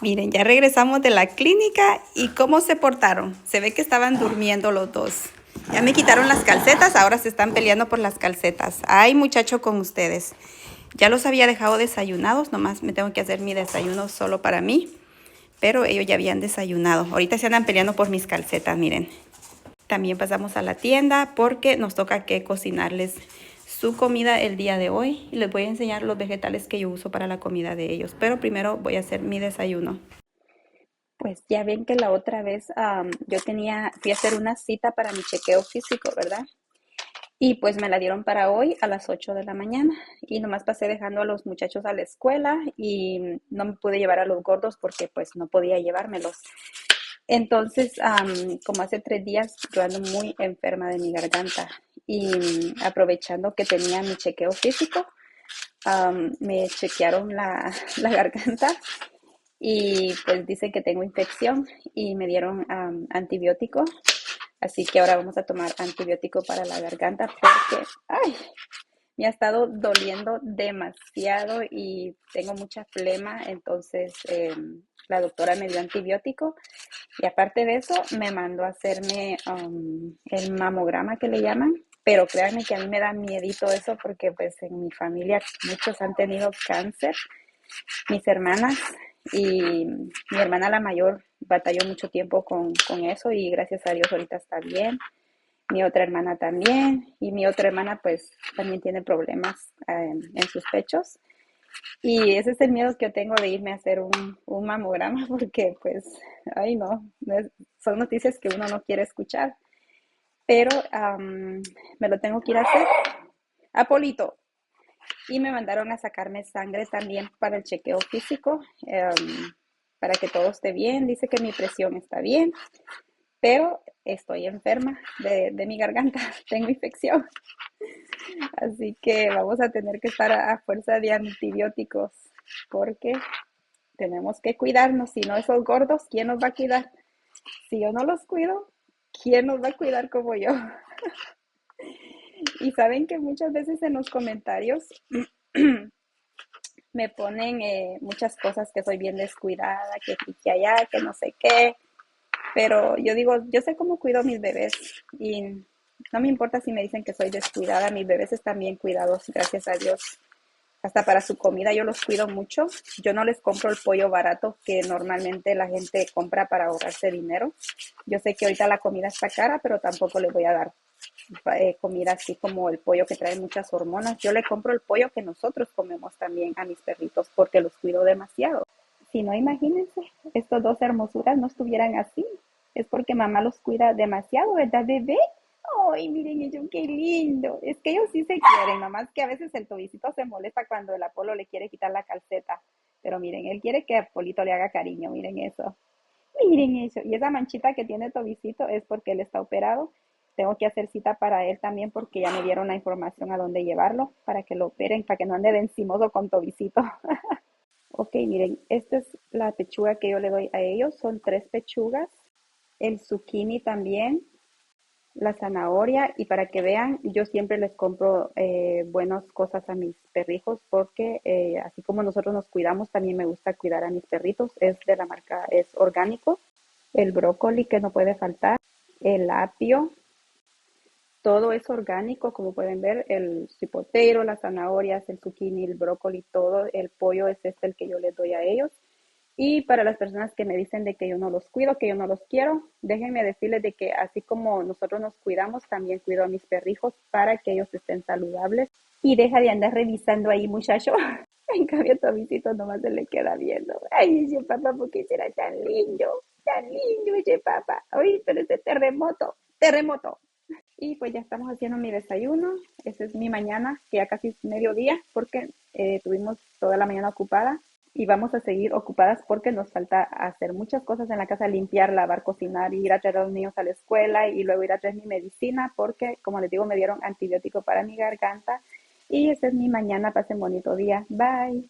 Miren, ya regresamos de la clínica y cómo se portaron. Se ve que estaban durmiendo los dos. Ya me quitaron las calcetas, ahora se están peleando por las calcetas. Ay, muchacho, con ustedes. Ya los había dejado desayunados, nomás me tengo que hacer mi desayuno solo para mí. Pero ellos ya habían desayunado. Ahorita se andan peleando por mis calcetas, miren. También pasamos a la tienda porque nos toca que cocinarles su comida el día de hoy. Y les voy a enseñar los vegetales que yo uso para la comida de ellos. Pero primero voy a hacer mi desayuno. Pues ya ven que la otra vez fui a hacer una cita para mi chequeo físico, ¿verdad? Y pues me la dieron para hoy a las 8 de la mañana. Y nomás pasé dejando a los muchachos a la escuela y no me pude llevar a los gordos porque pues no podía llevármelos. Entonces, como hace 3 días, yo ando muy enferma de mi garganta y aprovechando que tenía mi chequeo físico, me chequearon la garganta y pues dice que tengo infección y me dieron antibiótico. Así que ahora vamos a tomar antibiótico para la garganta porque, ay, me ha estado doliendo demasiado y tengo mucha flema, entonces la doctora me dio antibiótico y aparte de eso me mandó a hacerme el mamograma que le llaman, pero créanme que a mí me da miedito eso porque pues en mi familia muchos han tenido cáncer, mis hermanas y mi hermana la mayor batalló mucho tiempo con eso y gracias a Dios ahorita está bien. Mi otra hermana también, y mi otra hermana pues también tiene problemas en sus pechos. Y ese es el miedo que yo tengo de irme a hacer un mamograma porque pues, ay no son noticias que uno no quiere escuchar. Pero me lo tengo que ir a hacer. Apolito. Y me mandaron a sacarme sangre también para el chequeo físico, para que todo esté bien. Dice que mi presión está bien, pero estoy enferma de mi garganta, tengo infección. Así que vamos a tener que estar a fuerza de antibióticos porque tenemos que cuidarnos. Si no esos gordos, ¿quién nos va a cuidar? Si yo no los cuido, ¿quién nos va a cuidar como yo? Y saben que muchas veces en los comentarios me ponen muchas cosas que soy bien descuidada, que aquí, que allá, que no sé qué. Pero yo digo, yo sé cómo cuido a mis bebés y no me importa si me dicen que soy descuidada, mis bebés están bien cuidados, gracias a Dios. Hasta para su comida yo los cuido mucho. Yo no les compro el pollo barato que normalmente la gente compra para ahorrarse dinero. Yo sé que ahorita la comida está cara, pero tampoco les voy a dar comida así como el pollo que trae muchas hormonas. Yo le compro el pollo que nosotros comemos también a mis perritos porque los cuido demasiado. Si no, imagínense, estos dos hermosuras no estuvieran así. Es porque mamá los cuida demasiado, ¿verdad, bebé? Ay, miren ellos, qué lindo. Es que ellos sí se quieren, nomás que a veces el tobicito se molesta cuando el Apolo le quiere quitar la calceta. Pero miren, él quiere que Apolito le haga cariño, miren eso. Miren eso. Y esa manchita que tiene Tobicito es porque él está operado. Tengo que hacer cita para él también porque ya me dieron la información a dónde llevarlo para que lo operen, para que no ande de encimoso con Tobicito. Ok, miren, esta es la pechuga que yo le doy a ellos. Son 3 pechugas. El zucchini también, la zanahoria y para que vean, yo siempre les compro buenas cosas a mis perrijos porque así como nosotros nos cuidamos, también me gusta cuidar a mis perritos. Es de la marca, es orgánico. El brócoli que no puede faltar, el apio, todo es orgánico, como pueden ver, el cipotero, las zanahorias, el zucchini, el brócoli, todo, el pollo es el que yo les doy a ellos. Y para las personas que me dicen de que yo no los cuido, que yo no los quiero, déjenme decirles de que así como nosotros nos cuidamos, también cuido a mis perrijos para que ellos estén saludables. Y deja de andar revisando ahí, muchacho. En cambio, Tobicito nomás se le queda viendo. Ay, ese papá, ¿por qué será tan lindo? Tan lindo ese papá. Ay, pero ese terremoto, terremoto. Y pues ya estamos haciendo mi desayuno. Esa es mi mañana, que ya casi es mediodía, porque tuvimos toda la mañana ocupada y vamos a seguir ocupadas porque nos falta hacer muchas cosas en la casa, limpiar, lavar, cocinar, ir a traer a los niños a la escuela y luego ir a traer mi medicina porque, como les digo, me dieron antibiótico para mi garganta. Y esa es mi mañana. Pasen bonito día. Bye.